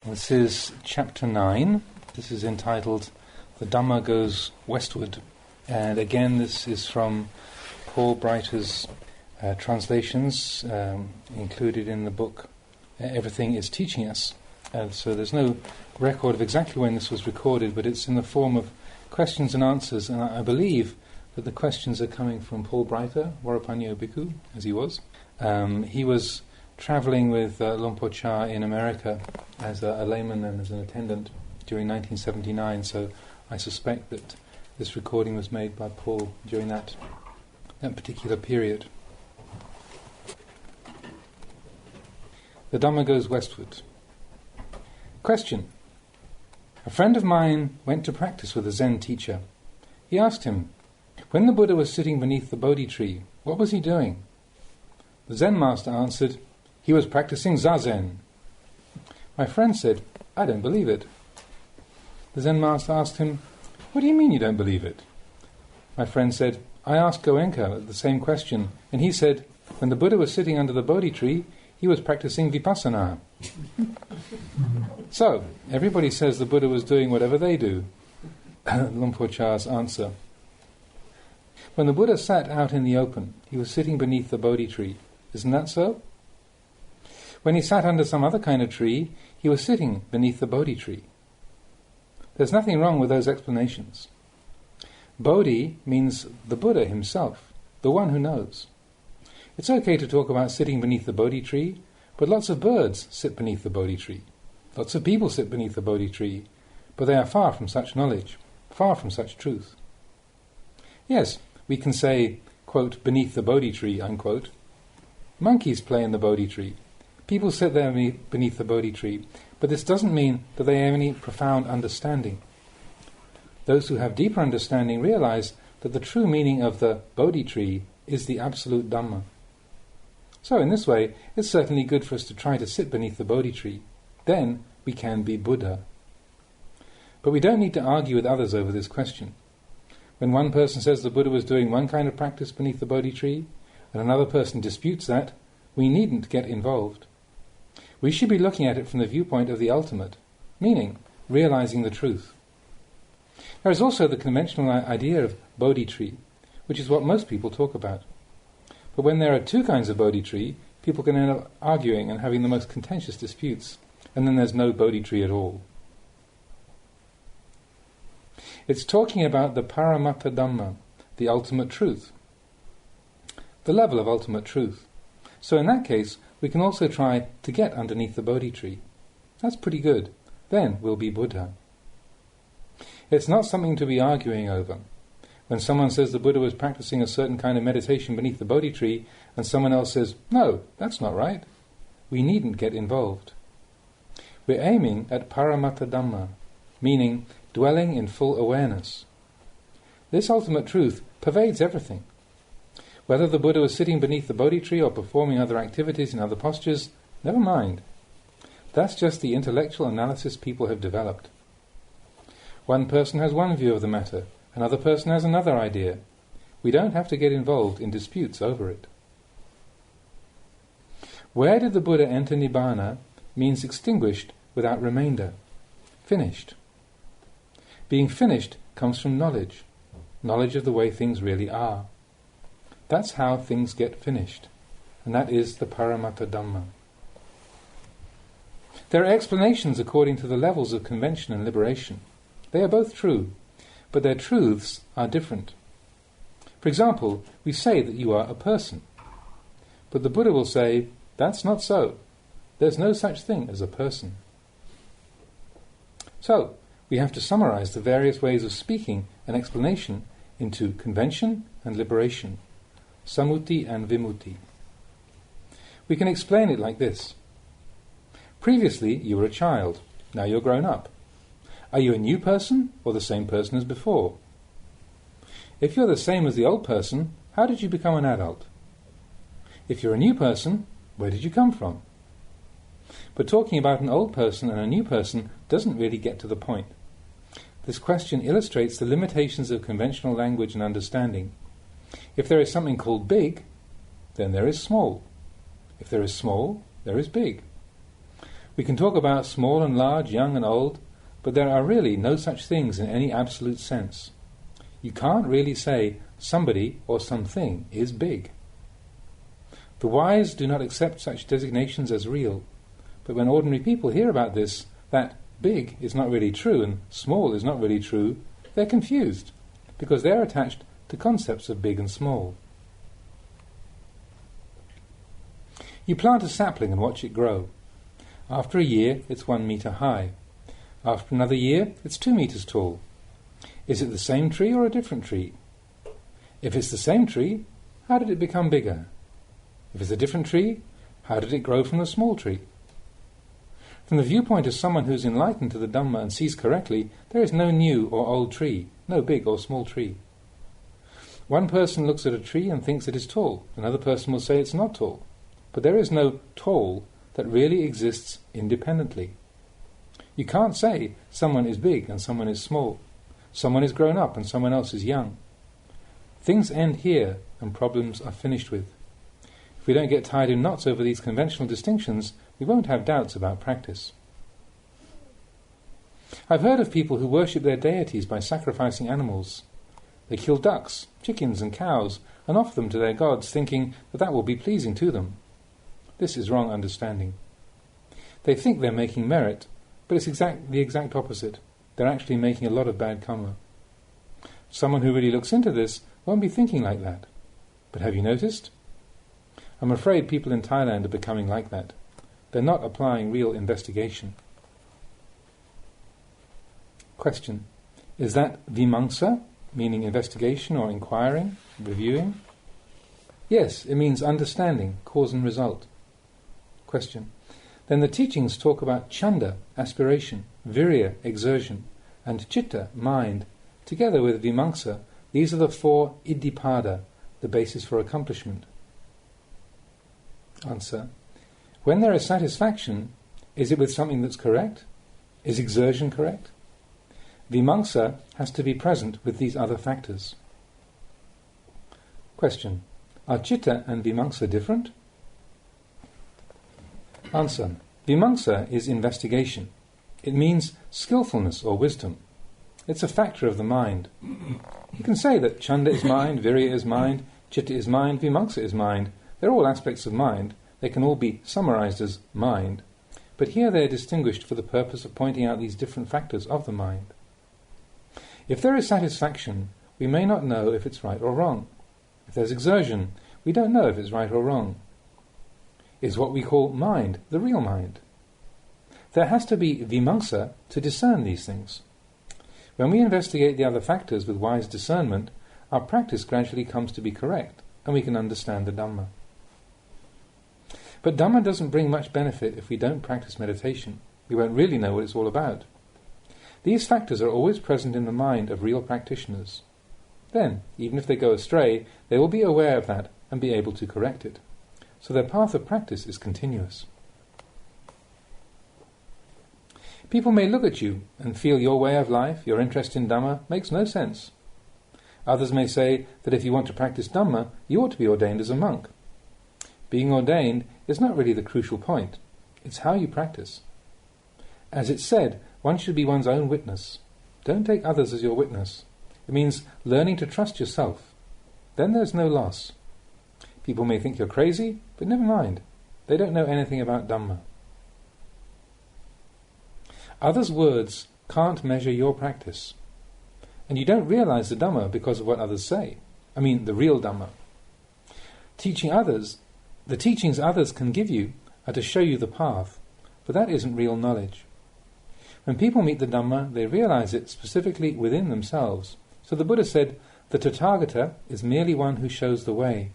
This is chapter 9. This is entitled The Dhamma Goes Westward. And again, this is from Paul Breiter's translations included in the book Everything is Teaching Us. So there's no record of exactly when this was recorded, but it's in the form of questions and answers. And I believe that the questions are coming from Paul Breiter, Varapanyo Bhikkhu, as he was. He was travelling with Luang Por Chah in America as a layman and as an attendant during 1979, so I suspect that this recording was made by Paul during that particular period. The Dhamma Goes Westward. Question. A friend of mine went to practice with a Zen teacher. He asked him, when the Buddha was sitting beneath the Bodhi tree, what was he doing? The Zen master answered, he was practicing Zazen. My friend said, I don't believe it. The Zen master asked him, what do you mean you don't believe it? My friend said, I asked Goenka the same question, and he said, when the Buddha was sitting under the Bodhi tree, he was practicing Vipassana. So, everybody says the Buddha was doing whatever they do. Luang Por Chah's answer. When the Buddha sat out in the open, he was sitting beneath the Bodhi tree. Isn't that so? When he sat under some other kind of tree, he was sitting beneath the Bodhi tree. There's nothing wrong with those explanations. Bodhi means the Buddha himself, the one who knows. It's okay to talk about sitting beneath the Bodhi tree, but lots of birds sit beneath the Bodhi tree. Lots of people sit beneath the Bodhi tree, but they are far from such knowledge, far from such truth. Yes, we can say, quote, beneath the Bodhi tree, unquote. Monkeys play in the Bodhi tree. People sit there beneath the Bodhi tree, but this doesn't mean that they have any profound understanding. Those who have deeper understanding realize that the true meaning of the Bodhi tree is the absolute Dhamma. So in this way, it's certainly good for us to try to sit beneath the Bodhi tree. Then we can be Buddha. But we don't need to argue with others over this question. When one person says the Buddha was doing one kind of practice beneath the Bodhi tree, and another person disputes that, we needn't get involved. We should be looking at it from the viewpoint of the ultimate, meaning realizing the truth. There is also the conventional idea of Bodhi tree, which is what most people talk about. But when there are two kinds of Bodhi tree, people can end up arguing and having the most contentious disputes, and then there's no Bodhi tree at all. It's talking about the Paramattha Dhamma, the ultimate truth, the level of ultimate truth. So in that case, we can also try to get underneath the Bodhi tree. That's pretty good. Then we'll be Buddha. It's not something to be arguing over. When someone says the Buddha was practicing a certain kind of meditation beneath the Bodhi tree, and someone else says, no, that's not right, we needn't get involved. We're aiming at Paramattha Dhamma, meaning dwelling in full awareness. This ultimate truth pervades everything. Whether the Buddha was sitting beneath the Bodhi tree or performing other activities in other postures, never mind. That's just the intellectual analysis people have developed. One person has one view of the matter, another person has another idea. We don't have to get involved in disputes over it. Where did the Buddha enter Nibbana means extinguished without remainder, finished. Being finished comes from knowledge of the way things really are. That's how things get finished, and that is the Paramattha Dhamma. There are explanations according to the levels of convention and liberation. They are both true, but their truths are different. For example, we say that you are a person, but the Buddha will say, that's not so. There's no such thing as a person. So, we have to summarize the various ways of speaking and explanation into convention and liberation, Sammuti and Vimutti. We can explain it like this. Previously you were a child, now you're grown up. Are you a new person or the same person as before? If you're the same as the old person, how did you become an adult? If you're a new person, where did you come from? But talking about an old person and a new person doesn't really get to the point. This question illustrates the limitations of conventional language and understanding. If there is something called big, then there is small. If there is small, there is big. We can talk about small and large, young and old, but there are really no such things in any absolute sense. You can't really say somebody or something is big. The wise do not accept such designations as real, but when ordinary people hear about this, that big is not really true and small is not really true, they're confused, because they're attached to concepts of big and small. You plant a sapling and watch it grow. After a year, it's 1 meter high. After another year, it's 2 meters tall. Is it the same tree or a different tree? If it's the same tree, how did it become bigger? If it's a different tree, how did it grow from the small tree? From the viewpoint of someone who's enlightened to the Dhamma and sees correctly, there is no new or old tree, no big or small tree. One person looks at a tree and thinks it is tall. Another person will say it's not tall. But there is no tall that really exists independently. You can't say someone is big and someone is small. Someone is grown up and someone else is young. Things end here and problems are finished with. If we don't get tied in knots over these conventional distinctions, we won't have doubts about practice. I've heard of people who worship their deities by sacrificing animals. They kill ducks, chickens and cows and offer them to their gods, thinking that that will be pleasing to them. This is wrong understanding. They think they're making merit, but it's the exact opposite. They're actually making a lot of bad karma. Someone who really looks into this won't be thinking like that. But have you noticed? I'm afraid people in Thailand are becoming like that. They're not applying real investigation. Question. Is that vimamsa, meaning investigation or inquiring, reviewing? Yes, it means understanding, cause and result. Question. Then the teachings talk about chanda, aspiration, virya, exertion, and chitta, mind. Together with vimamsa, these are the 4 iddhipada, the basis for accomplishment. Answer. When there is satisfaction, is it with something that's correct? Is exertion correct? Vimamsa has to be present with these other factors. Question. Are chitta and vimamsa different? Answer. Vimamsa is investigation. It means skillfulness or wisdom. It's a factor of the mind. You can say that chanda is mind, virya is mind, chitta is mind, vimamsa is mind. They're all aspects of mind. They can all be summarized as mind. But here they are distinguished for the purpose of pointing out these different factors of the mind. If there is satisfaction, we may not know if it's right or wrong. If there's exertion, we don't know if it's right or wrong. Is what we call mind the real mind? There has to be vimamsa to discern these things. When we investigate the other factors with wise discernment, our practice gradually comes to be correct, and we can understand the Dhamma. But Dhamma doesn't bring much benefit if we don't practice meditation. We won't really know what it's all about. These factors are always present in the mind of real practitioners. Then, even if they go astray, they will be aware of that and be able to correct it. So their path of practice is continuous. People may look at you and feel your way of life, your interest in Dhamma, makes no sense. Others may say that if you want to practice Dhamma, you ought to be ordained as a monk. Being ordained is not really the crucial point. It's how you practice. As it's said, one should be one's own witness. Don't take others as your witness. It means learning to trust yourself. Then there's no loss. People may think you're crazy, but never mind. They don't know anything about Dhamma. Others' words can't measure your practice. And you don't realize the Dhamma because of what others say. I mean, the real Dhamma. The teachings others can give you are to show you the path, but that isn't real knowledge. When people meet the Dhamma, they realize it specifically within themselves. So the Buddha said, the Tathagata is merely one who shows the way.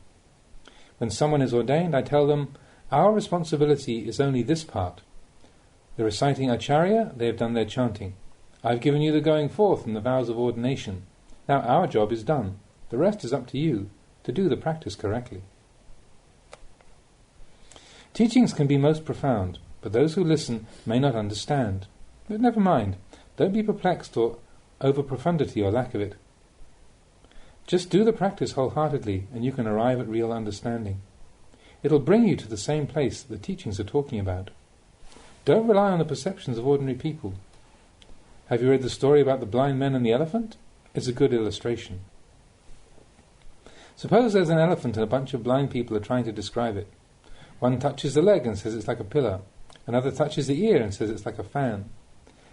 When someone is ordained, I tell them, our responsibility is only this part. The reciting Acharya, they have done their chanting. I've given you the going forth and the vows of ordination. Now our job is done. The rest is up to you to do the practice correctly. Teachings can be most profound, but those who listen may not understand. But never mind. Don't be perplexed or over profundity or lack of it. Just do the practice wholeheartedly and you can arrive at real understanding. It'll bring you to the same place the teachings are talking about. Don't rely on the perceptions of ordinary people. Have you read the story about the blind men and the elephant? It's a good illustration. Suppose there's an elephant and a bunch of blind people are trying to describe it. One touches the leg and says it's like a pillar. Another touches the ear and says it's like a fan.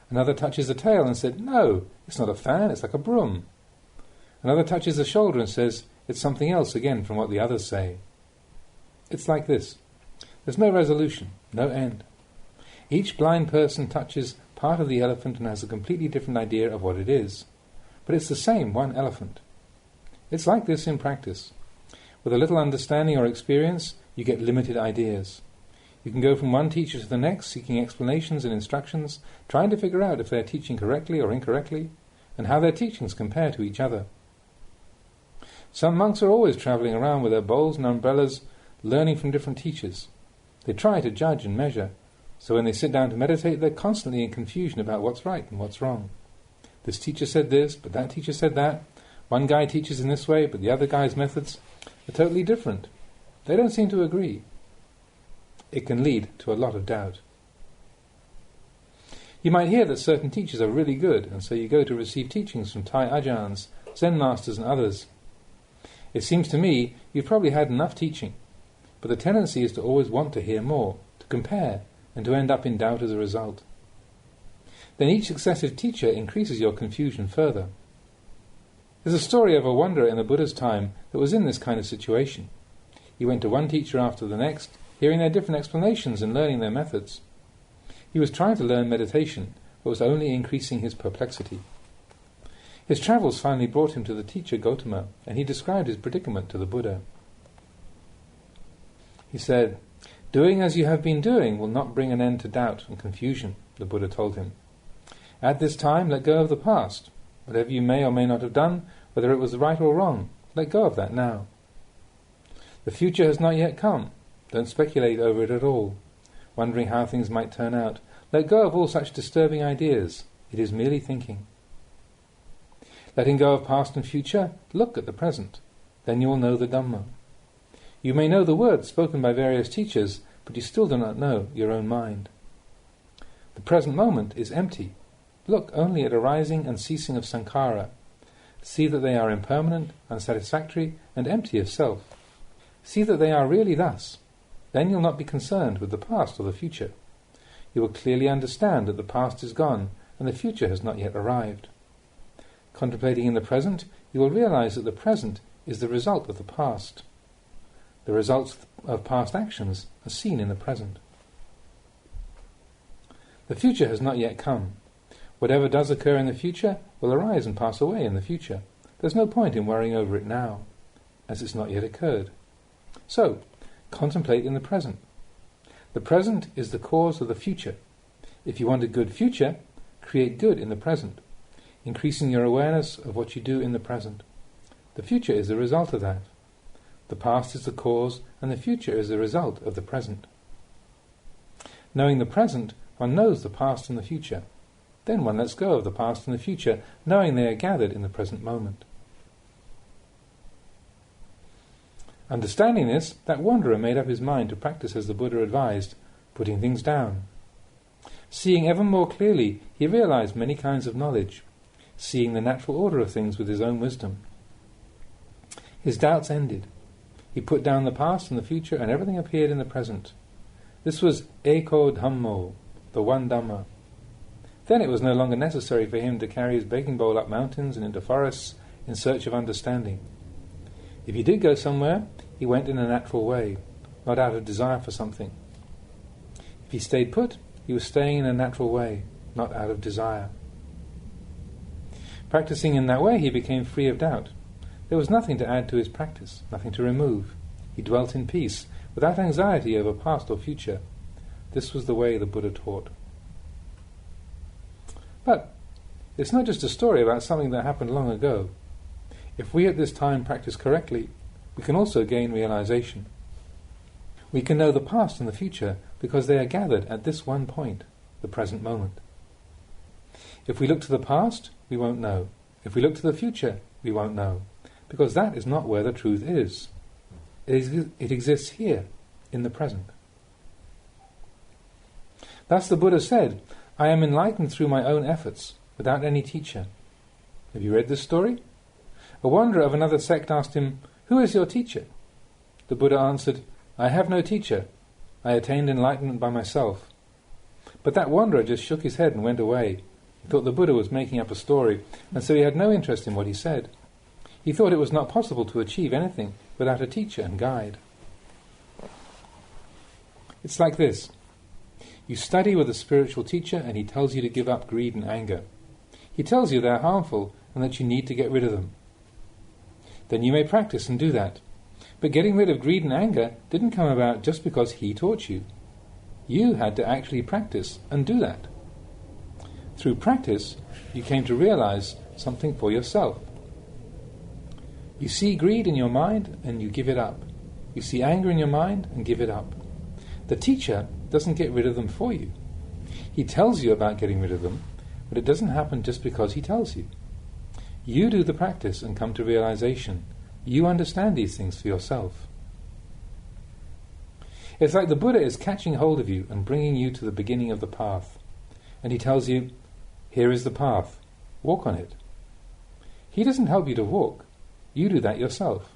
Another touches the tail and said, no, it's not a fan, it's like a broom. Another touches the shoulder and says it's something else again from what the others say. It's like this. There's no resolution, no end. Each blind person touches part of the elephant and has a completely different idea of what it is. But it's the same one elephant. It's like this in practice. With a little understanding or experience, you get limited ideas. You can go from one teacher to the next, seeking explanations and instructions, trying to figure out if they're teaching correctly or incorrectly, and how their teachings compare to each other. Some monks are always travelling around with their bowls and umbrellas, learning from different teachers. They try to judge and measure, so when they sit down to meditate, they're constantly in confusion about what's right and what's wrong. This teacher said this, but that teacher said that. One guy teaches in this way, but the other guy's methods are totally different. They don't seem to agree. It can lead to a lot of doubt. You might hear that certain teachers are really good, and so you go to receive teachings from Thai Ajahns, Zen masters and others. It seems to me you've probably had enough teaching, but the tendency is to always want to hear more, to compare, and to end up in doubt as a result. Then each successive teacher increases your confusion further. There's a story of a wanderer in the Buddha's time that was in this kind of situation. He went to one teacher after the next, hearing their different explanations and learning their methods. He was trying to learn meditation, but was only increasing his perplexity. His travels finally brought him to the teacher Gautama, and he described his predicament to the Buddha. He said, "Doing as you have been doing will not bring an end to doubt and confusion," the Buddha told him. "At this time, let go of the past. Whatever you may or may not have done, whether it was right or wrong, let go of that now. The future has not yet come. Don't speculate over it at all, wondering how things might turn out. Let go of all such disturbing ideas. It is merely thinking. Letting go of past and future, look at the present. Then you will know the Dhamma. You may know the words spoken by various teachers, but you still do not know your own mind. The present moment is empty. Look only at arising and ceasing of sankhara. See that they are impermanent, unsatisfactory, and empty of self. See that they are really thus. Then you'll not be concerned with the past or the future. You will clearly understand that the past is gone and the future has not yet arrived. Contemplating in the present, you will realize that the present is the result of the past. The results of past actions are seen in the present. The future has not yet come. Whatever does occur in the future will arise and pass away in the future. There's no point in worrying over it now, as it's not yet occurred. So, contemplate in the present. The present is the cause of the future. If you want a good future, create good in the present, increasing your awareness of what you do in the present. The future is the result of that. The past is the cause, and the future is the result of the present. Knowing the present, one knows the past and the future. Then one lets go of the past and the future, knowing they are gathered in the present moment. Understanding this, that wanderer made up his mind to practice as the Buddha advised, putting things down. Seeing ever more clearly, he realized many kinds of knowledge, seeing the natural order of things with his own wisdom. His doubts ended. He put down the past and the future, and everything appeared in the present. This was Eko Dhammo, the one Dhamma. Then it was no longer necessary for him to carry his baking bowl up mountains and into forests in search of understanding. If he did go somewhere, he went in a natural way, not out of desire for something. If he stayed put, he was staying in a natural way, not out of desire. Practicing in that way, he became free of doubt. There was nothing to add to his practice, nothing to remove. He dwelt in peace, without anxiety over past or future. This was the way the Buddha taught. But it's not just a story about something that happened long ago. If we at this time practice correctly, we can also gain realization. We can know the past and the future because they are gathered at this one point, the present moment. If we look to the past, we won't know. If we look to the future, we won't know, because that is not where the truth is. It exists here, in the present. Thus the Buddha said, "I am enlightened through my own efforts, without any teacher." Have you read this story? A wanderer of another sect asked him, "Who is your teacher?" The Buddha answered, "I have no teacher. I attained enlightenment by myself." But that wanderer just shook his head and went away. He thought the Buddha was making up a story, and so he had no interest in what he said. He thought it was not possible to achieve anything without a teacher and guide. It's like this. You study with a spiritual teacher and he tells you to give up greed and anger. He tells you they're harmful and that you need to get rid of them. Then you may practice and do that. But getting rid of greed and anger didn't come about just because he taught you. You had to actually practice and do that. Through practice, you came to realize something for yourself. You see greed in your mind and you give it up. You see anger in your mind and give it up. The teacher doesn't get rid of them for you. He tells you about getting rid of them, but it doesn't happen just because he tells you. You do the practice and come to realization. You understand these things for yourself. It's like the Buddha is catching hold of you and bringing you to the beginning of the path. And he tells you, "Here is the path. Walk on it." He doesn't help you to walk. You do that yourself.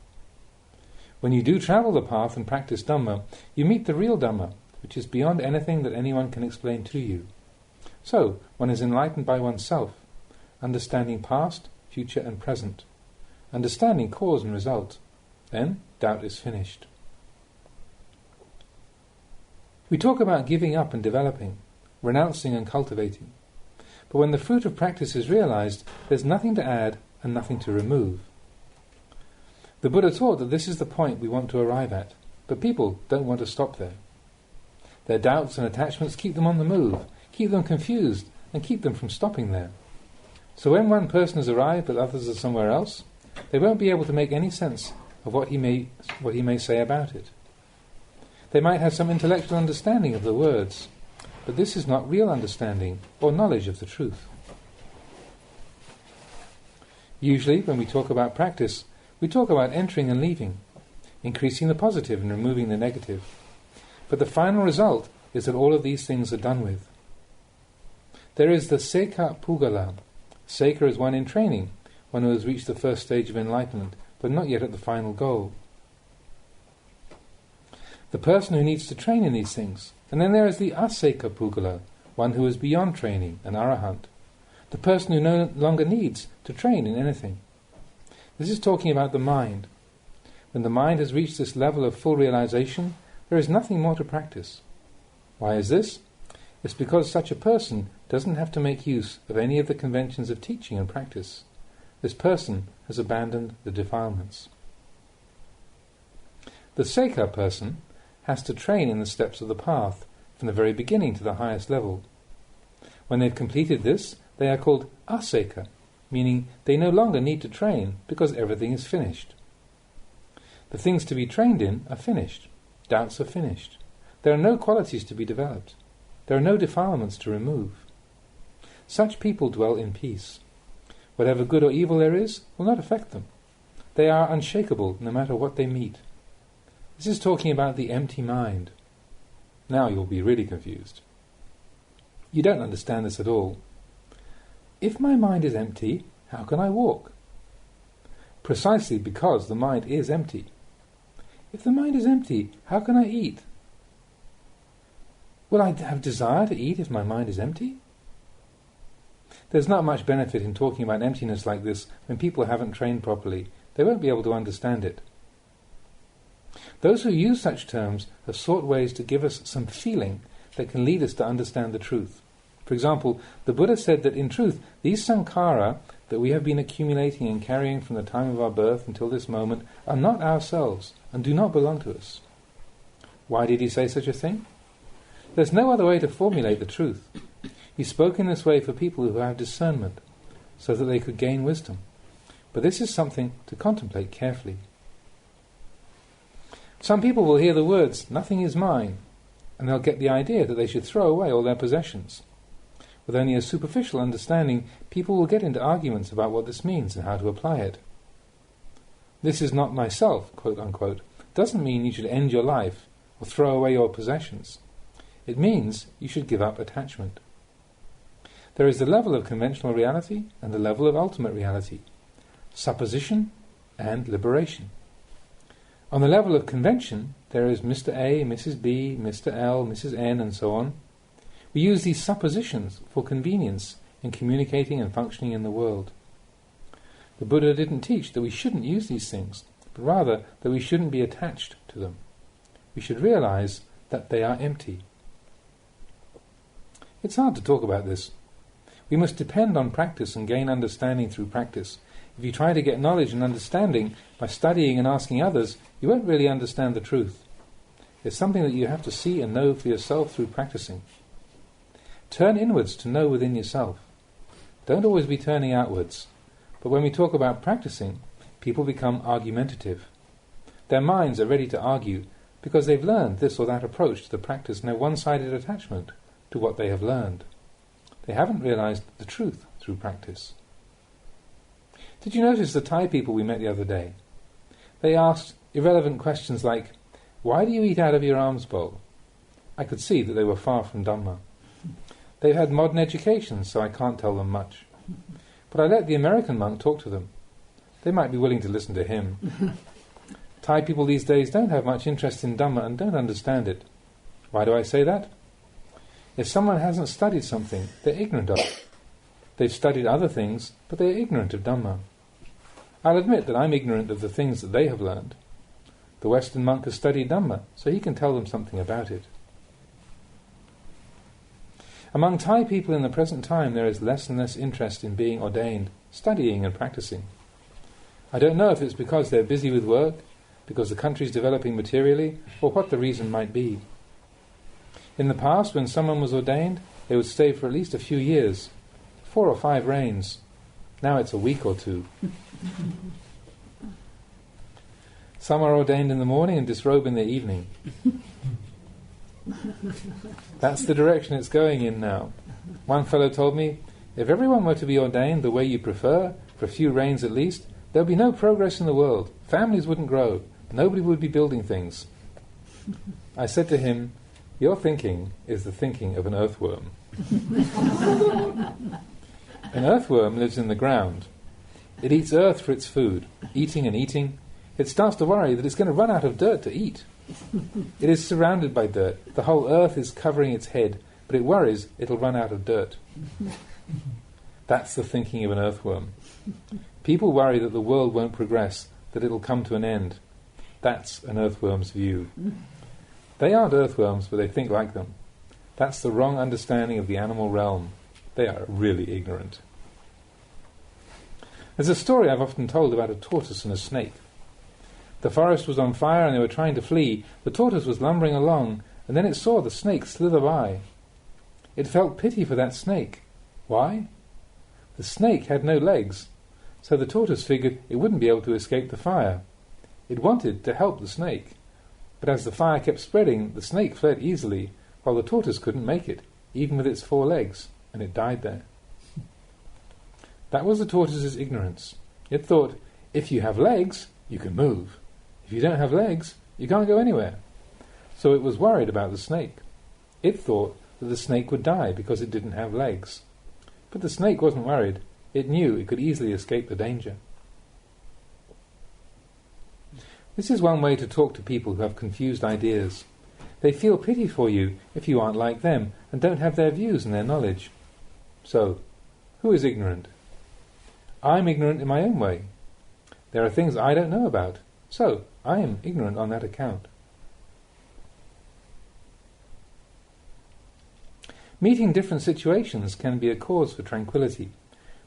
When you do travel the path and practice Dhamma, you meet the real Dhamma, which is beyond anything that anyone can explain to you. So, one is enlightened by oneself, understanding past, future and present, understanding cause and result. Then, doubt is finished. We talk about giving up and developing, renouncing and cultivating. But when the fruit of practice is realized, there's nothing to add and nothing to remove. The Buddha taught that this is the point we want to arrive at, but people don't want to stop there. Their doubts and attachments keep them on the move, keep them confused, and keep them from stopping there. So when one person has arrived but others are somewhere else, they won't be able to make any sense of what he may say about it. They might have some intellectual understanding of the words, but this is not real understanding or knowledge of the truth. Usually, when we talk about practice, we talk about entering and leaving, increasing the positive and removing the negative. But the final result is that all of these things are done with. There is the Seka Pugala. Seka is one in training, one who has reached the first stage of enlightenment, but not yet at the final goal. The person who needs to train in these things. And then there is the Aseka Pugala, one who is beyond training, an Arahant. The person who no longer needs to train in anything. This is talking about the mind. When the mind has reached this level of full realization, there is nothing more to practice. Why is this? It's because such a person doesn't have to make use of any of the conventions of teaching and practice. This person has abandoned the defilements. The Seka person has to train in the steps of the path, from the very beginning to the highest level. When they've completed this, they are called Aseka, meaning they no longer need to train because everything is finished. The things to be trained in are finished. Doubts are finished. There are no qualities to be developed. There are no defilements to remove. Such people dwell in peace. Whatever good or evil there is will not affect them. They are unshakable no matter what they meet. This is talking about the empty mind. Now you'll be really confused. You don't understand this at all. If my mind is empty, how can I walk? Precisely because the mind is empty. If the mind is empty, how can I eat? Will I have desire to eat if my mind is empty? There's not much benefit in talking about emptiness like this when people haven't trained properly. They won't be able to understand it. Those who use such terms have sought ways to give us some feeling that can lead us to understand the truth. For example, the Buddha said that in truth, these sankhara that we have been accumulating and carrying from the time of our birth until this moment are not ourselves and do not belong to us. Why did he say such a thing? There's no other way to formulate the truth. He spoke in this way for people who have discernment, so that they could gain wisdom. But this is something to contemplate carefully. Some people will hear the words, "Nothing is mine," and they'll get the idea that they should throw away all their possessions. With only a superficial understanding, people will get into arguments about what this means and how to apply it. "This is not myself," quote unquote, doesn't mean you should end your life or throw away your possessions. It means you should give up attachment. There is the level of conventional reality and the level of ultimate reality, supposition and liberation. On the level of convention, there is Mr. A, Mrs. B, Mr. L, Mrs. N, and so on. We use these suppositions for convenience in communicating and functioning in the world. The Buddha didn't teach that we shouldn't use these things, but rather that we shouldn't be attached to them. We should realize that they are empty. It's hard to talk about this. We must depend on practice and gain understanding through practice. If you try to get knowledge and understanding by studying and asking others, you won't really understand the truth. It's something that you have to see and know for yourself through practicing. Turn inwards to know within yourself. Don't always be turning outwards. But when we talk about practicing, people become argumentative. Their minds are ready to argue because they've learned this or that approach to the practice and have one-sided attachment to what they have learned. They haven't realized the truth through practice. Did you notice the Thai people we met the other day? They asked irrelevant questions like, "Why do you eat out of your alms bowl?" I could see that they were far from Dhamma. They've had modern education, so I can't tell them much. But I let the American monk talk to them. They might be willing to listen to him. Thai people these days don't have much interest in Dhamma and don't understand it. Why do I say that? If someone hasn't studied something, they're ignorant of it. They've studied other things, but they're ignorant of Dhamma. I'll admit that I'm ignorant of the things that they have learned. The Western monk has studied Dhamma, so he can tell them something about it. Among Thai people in the present time, there is less and less interest in being ordained, studying and practicing. I don't know if it's because they're busy with work, because the country's developing materially, or what the reason might be. In the past, when someone was ordained, they would stay for at least a few years, 4 or 5 reigns. Now it's a week or 2. Some are ordained in the morning and disrobe in the evening. That's the direction it's going in now. One fellow told me, if everyone were to be ordained the way you prefer, for a few reigns at least, there'd be no progress in the world. Families wouldn't grow. Nobody would be building things. I said to him, your thinking is the thinking of an earthworm. An earthworm lives in the ground. It eats earth for its food. Eating and eating, it starts to worry that it's going to run out of dirt to eat. It is surrounded by dirt. The whole earth is covering its head, but it worries it'll run out of dirt. That's the thinking of an earthworm. People worry that the world won't progress, that it'll come to an end. That's an earthworm's view. They aren't earthworms, but they think like them. That's the wrong understanding of the animal realm. They are really ignorant. There's a story I've often told about a tortoise and a snake. The forest was on fire and they were trying to flee. The tortoise was lumbering along, and then it saw the snake slither by. It felt pity for that snake. Why? The snake had no legs, so the tortoise figured it wouldn't be able to escape the fire. It wanted to help the snake, but as the fire kept spreading, the snake fled easily, while the tortoise couldn't make it, even with its 4 legs, and it died there. That was the tortoise's ignorance. It thought, if you have legs, you can move. If you don't have legs, you can't go anywhere. So it was worried about the snake. It thought that the snake would die because it didn't have legs. But the snake wasn't worried. It knew it could easily escape the danger. This is one way to talk to people who have confused ideas. They feel pity for you if you aren't like them and don't have their views and their knowledge. So, who is ignorant? I'm ignorant in my own way. There are things I don't know about, so I am ignorant on that account. Meeting different situations can be a cause for tranquility,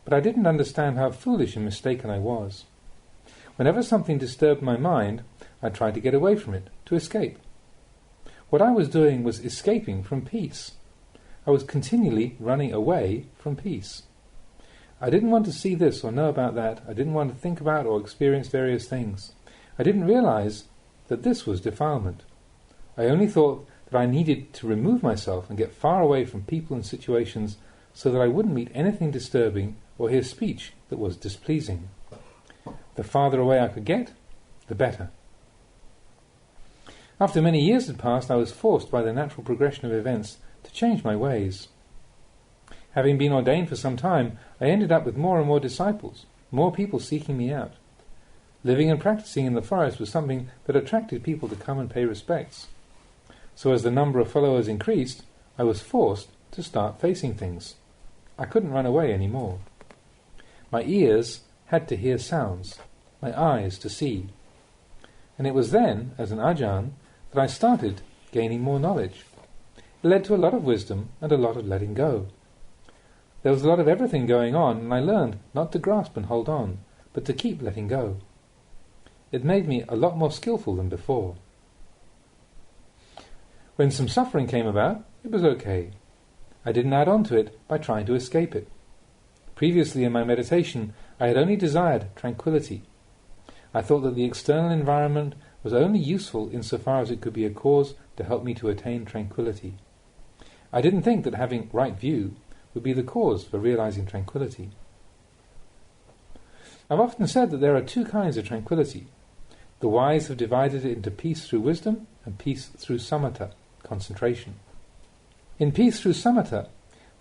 but I didn't understand how foolish and mistaken I was. Whenever something disturbed my mind, I tried to get away from it, to escape. What I was doing was escaping from peace. I was continually running away from peace. I didn't want to see this or know about that. I didn't want to think about or experience various things. I didn't realize that this was defilement. I only thought that I needed to remove myself and get far away from people and situations so that I wouldn't meet anything disturbing or hear speech that was displeasing. The farther away I could get, the better. After many years had passed, I was forced by the natural progression of events to change my ways. Having been ordained for some time, I ended up with more and more disciples, more people seeking me out. Living and practicing in the forest was something that attracted people to come and pay respects. So as the number of followers increased, I was forced to start facing things. I couldn't run away anymore. My ears had to hear sounds, my eyes to see. And it was then, as an Ajahn, that I started gaining more knowledge. It led to a lot of wisdom and a lot of letting go. There was a lot of everything going on, and I learned not to grasp and hold on, but to keep letting go. It made me a lot more skillful than before. When some suffering came about, it was okay. I didn't add on to it by trying to escape it. Previously in my meditation, I had only desired tranquility. I thought that the external environment was only useful insofar as it could be a cause to help me to attain tranquility. I didn't think that having right view would be the cause for realizing tranquility. I've often said that there are two kinds of tranquility. The wise have divided it into peace through wisdom and peace through samatha, concentration. In peace through samatha,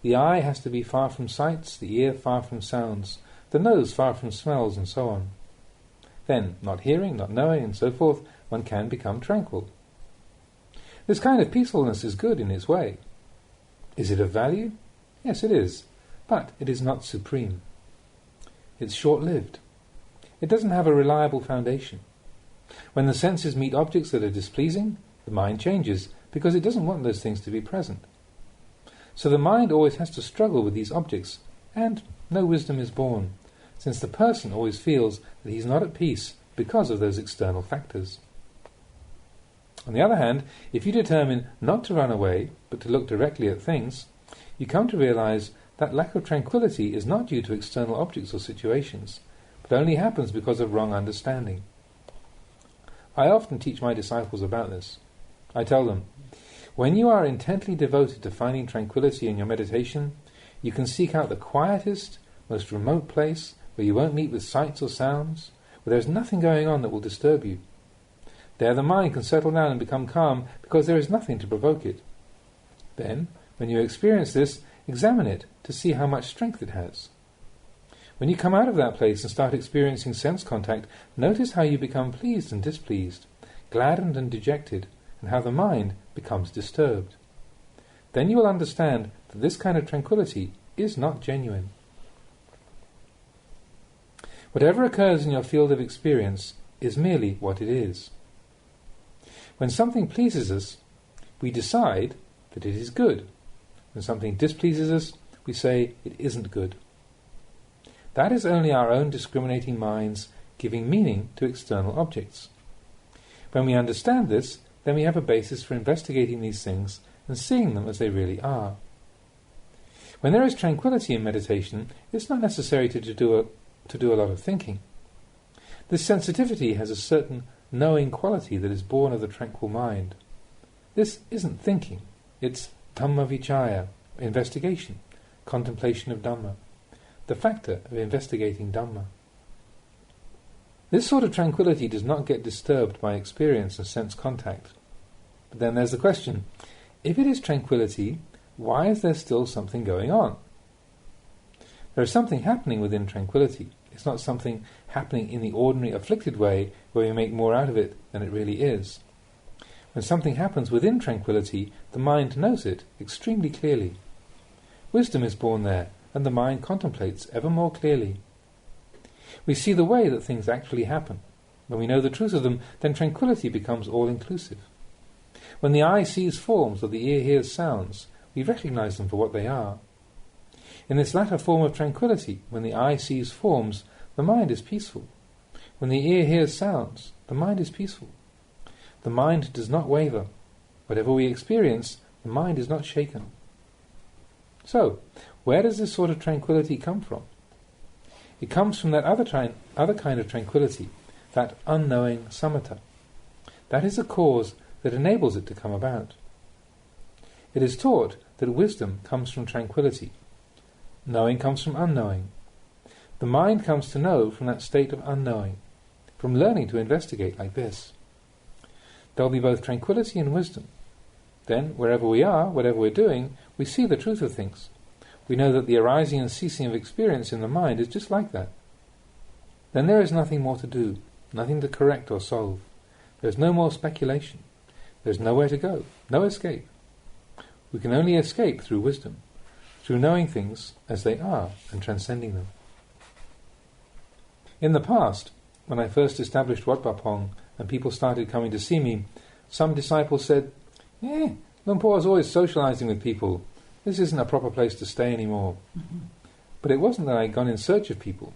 the eye has to be far from sights, the ear far from sounds, the nose far from smells, and so on. Then, not hearing, not knowing, and so forth, one can become tranquil. This kind of peacefulness is good in its way. Is it of value? Yes, it is, but it is not supreme. It's short-lived. It doesn't have a reliable foundation. When the senses meet objects that are displeasing, the mind changes, because it doesn't want those things to be present. So the mind always has to struggle with these objects, and no wisdom is born, since the person always feels that he's not at peace because of those external factors. On the other hand, if you determine not to run away, but to look directly at things, you come to realize that lack of tranquility is not due to external objects or situations, but only happens because of wrong understanding. I often teach my disciples about this. I tell them, when you are intently devoted to finding tranquility in your meditation, you can seek out the quietest, most remote place where you won't meet with sights or sounds, where there is nothing going on that will disturb you. There the mind can settle down and become calm because there is nothing to provoke it. Then, when you experience this, examine it to see how much strength it has. When you come out of that place and start experiencing sense contact, notice how you become pleased and displeased, gladdened and dejected, and how the mind becomes disturbed. Then you will understand that this kind of tranquility is not genuine. Whatever occurs in your field of experience is merely what it is. When something pleases us, we decide that it is good. When something displeases us, we say it isn't good. That is only our own discriminating minds giving meaning to external objects. When we understand this, then we have a basis for investigating these things and seeing them as they really are. When there is tranquility in meditation, it's not necessary to do a lot of thinking. This sensitivity has a certain knowing quality that is born of the tranquil mind. This isn't thinking, it's Dhamma vichaya, investigation, contemplation of Dhamma, the factor of investigating Dhamma. This sort of tranquility does not get disturbed by experience and sense contact. But then there's the question, if it is tranquility, why is there still something going on? There is something happening within tranquility. It's not something happening in the ordinary afflicted way where we make more out of it than it really is. When something happens within tranquility, the mind knows it extremely clearly. Wisdom is born there, and the mind contemplates ever more clearly. We see the way that things actually happen. When we know the truth of them, then tranquility becomes all-inclusive. When the eye sees forms or the ear hears sounds, we recognize them for what they are. In this latter form of tranquility, when the eye sees forms, the mind is peaceful. When the ear hears sounds, the mind is peaceful. The mind does not waver. Whatever we experience, the mind is not shaken. So, where does this sort of tranquility come from? It comes from that other kind of tranquility, that unknowing samatha. That is the cause that enables it to come about. It is taught that wisdom comes from tranquility. Knowing comes from unknowing. The mind comes to know from that state of unknowing, from learning to investigate like this. There will be both tranquility and wisdom. Then, wherever we are, whatever we're doing, we see the truth of things. We know that the arising and ceasing of experience in the mind is just like that. Then there is nothing more to do, nothing to correct or solve. There is no more speculation. There is nowhere to go, no escape. We can only escape through wisdom, through knowing things as they are and transcending them. In the past, when I first established Wat Pah Pong and people started coming to see me, some disciples said, Luang Por is always socializing with people. This isn't a proper place to stay anymore. But it wasn't that I had gone in search of people.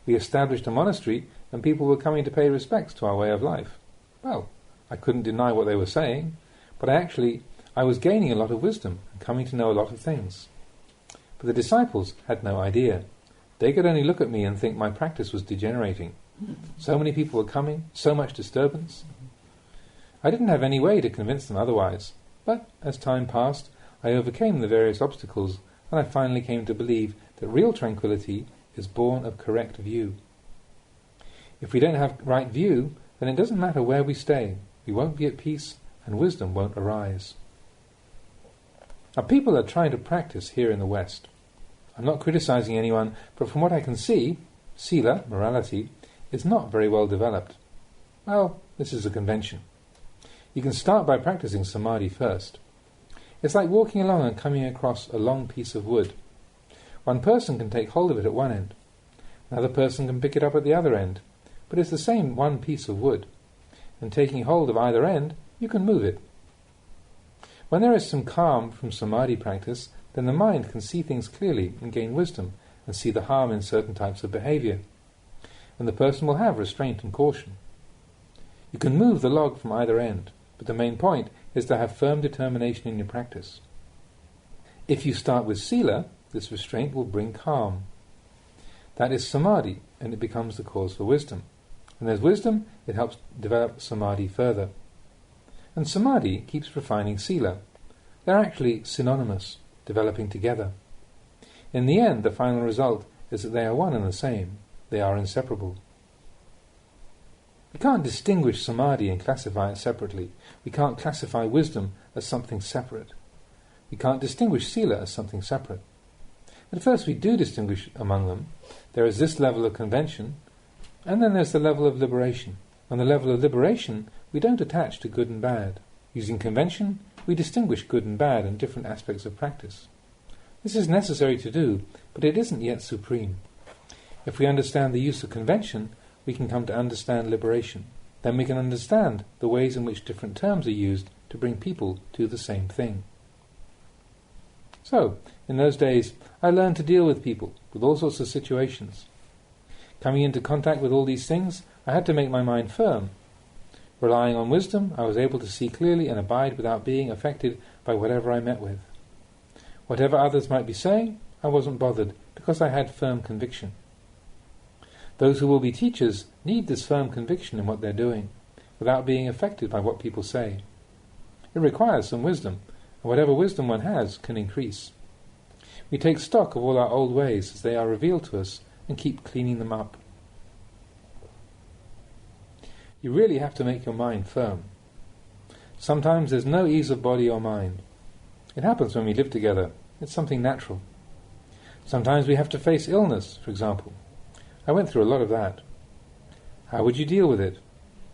We established a monastery and people were coming to pay respects to our way of life. Well, I couldn't deny what they were saying, but I was gaining a lot of wisdom and coming to know a lot of things. But the disciples had no idea. They could only look at me and think my practice was degenerating. So many people were coming, so much disturbance. I didn't have any way to convince them otherwise, but as time passed, I overcame the various obstacles, and I finally came to believe that real tranquility is born of correct view. If we don't have right view, then it doesn't matter where we stay. We won't be at peace, and wisdom won't arise. Now, people are trying to practice here in the West. I'm not criticizing anyone, but from what I can see, Sila, morality, is not very well developed. Well, this is a convention. You can start by practicing Samadhi first. It's like walking along and coming across a long piece of wood. One person can take hold of it at one end. Another person can pick it up at the other end. But it's the same one piece of wood. And taking hold of either end, you can move it. When there is some calm from Samadhi practice, then the mind can see things clearly and gain wisdom and see the harm in certain types of behavior. And the person will have restraint and caution. You can move the log from either end, but the main point is to have firm determination in your practice. If you start with Sila, this restraint will bring calm. That is Samadhi, and it becomes the cause for wisdom. And as wisdom, it helps develop Samadhi further. And Samadhi keeps refining Sila. They're actually synonymous, developing together. In the end, the final result is that they are one and the same. They are inseparable. We can't distinguish Samadhi and classify it separately. We can't classify wisdom as something separate. We can't distinguish Sila as something separate. At first we do distinguish among them. There is this level of convention, and then there's the level of liberation. On the level of liberation, we don't attach to good and bad. Using convention, we distinguish good and bad in different aspects of practice. This is necessary to do, but it isn't yet supreme. If we understand the use of convention, we can come to understand liberation. Then we can understand the ways in which different terms are used to bring people to the same thing. So, in those days, I learned to deal with people, with all sorts of situations. Coming into contact with all these things, I had to make my mind firm. Relying on wisdom, I was able to see clearly and abide without being affected by whatever I met with. Whatever others might be saying, I wasn't bothered, because I had firm conviction. Those who will be teachers need this firm conviction in what they're doing, without being affected by what people say. It requires some wisdom, and whatever wisdom one has can increase. We take stock of all our old ways as they are revealed to us, and keep cleaning them up. You really have to make your mind firm. Sometimes there's no ease of body or mind. It happens when we live together. It's something natural. Sometimes we have to face illness, for example. I went through a lot of that. How would you deal with it?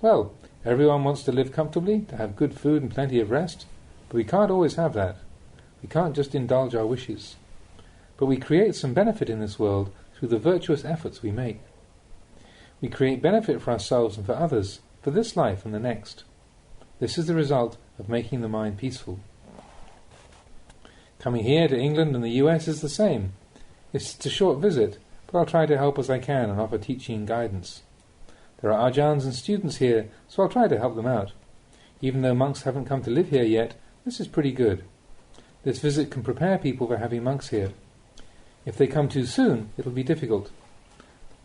Well, everyone wants to live comfortably, to have good food and plenty of rest, but we can't always have that. We can't just indulge our wishes. But we create some benefit in this world through the virtuous efforts we make. We create benefit for ourselves and for others, for this life and the next. This is the result of making the mind peaceful. Coming here to England and the US is the same. It's a short visit, but I'll try to help as I can and offer teaching and guidance. There are Ajahns and students here, so I'll try to help them out. Even though monks haven't come to live here yet, this is pretty good. This visit can prepare people for having monks here. If they come too soon, it'll be difficult.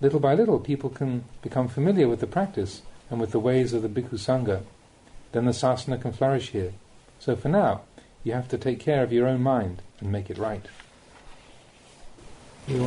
Little by little, people can become familiar with the practice and with the ways of the Bhikkhu Sangha. Then the sasana can flourish here. So for now, you have to take care of your own mind and make it right. You